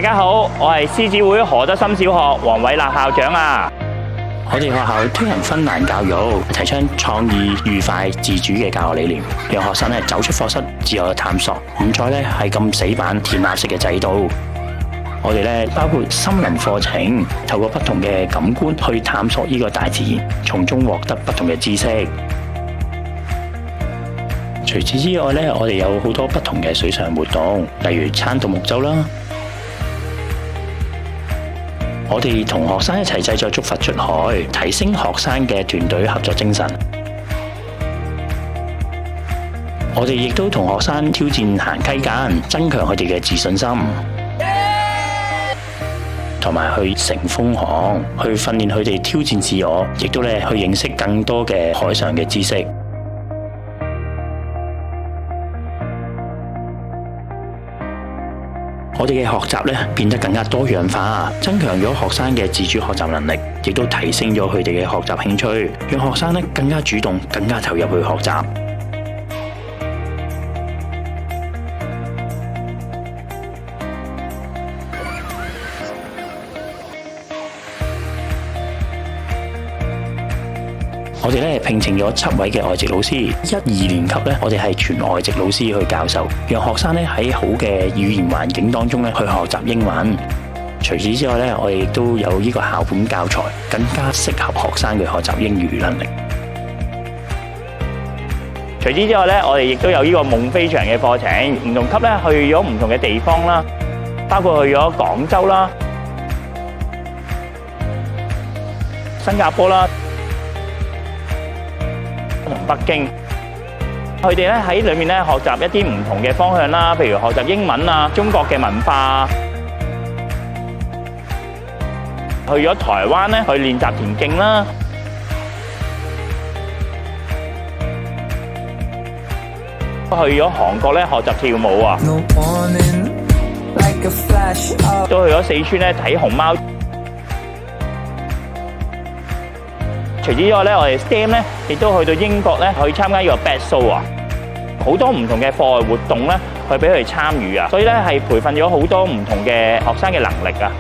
家好，我係獅子會何德森小學黃偉立校長啊。我哋學校推行芬蘭教育，提倡創意、愉快、自主嘅教學理念，讓學生走出課室，自由探索，唔再係咁死板填鴨式嘅制度。我哋包括森林課程，透過不同嘅感官去探索呢個大自然，從中獲得不同嘅知識。除此之外我哋有好多不同嘅水上活動，例如撐獨木舟啦。我哋同學生一齊製作竹筏出海，提升學生嘅團隊合作精神。我哋亦都同學生挑戰行溪澗，增強佢哋嘅自信心，同埋去乘風航，去訓練佢哋挑戰自我，亦都去認識更多嘅海上嘅知識。我哋嘅學習變得更加多樣化，增強咗學生嘅自主學習能力，亦都提升咗佢哋嘅學習興趣，讓學生更加主動、更加投入去學習。我哋聘請咗7位嘅外籍老師，1、2年級我哋係全外籍老師去教授，讓學生喺好嘅語言環境當中去學習英文。除此之外我哋亦都有呢個校本教材，更加適合學生嘅學習英語能力。除此之外我哋亦都有呢個夢飛翔嘅課程，唔同級去咗唔同嘅地方啦，包括去咗廣州啦、新加坡啦、同北京，佢哋喺裏面學習一啲唔同嘅方向啦，譬如學習英文啊、中國嘅文化。去咗台灣去練習田徑啦，去咗韓國學習跳舞啊，都去咗四川睇熊貓。除此之外我哋 STEM 亦都去到英國去參加呢個 BET Show 啊，好多唔同嘅課外活動去俾佢哋參與啊，所以係培訓咗好多唔同嘅學生嘅能力啊。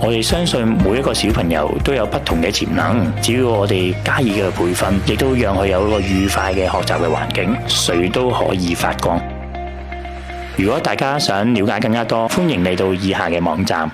我哋相信每一個小朋友都有不同嘅潛能，只要我哋加以嘅培訓，亦都讓佢有一個愉快嘅學習嘅環境，誰都可以發光。如果大家想了解更加多，歡迎嚟到以下嘅網站。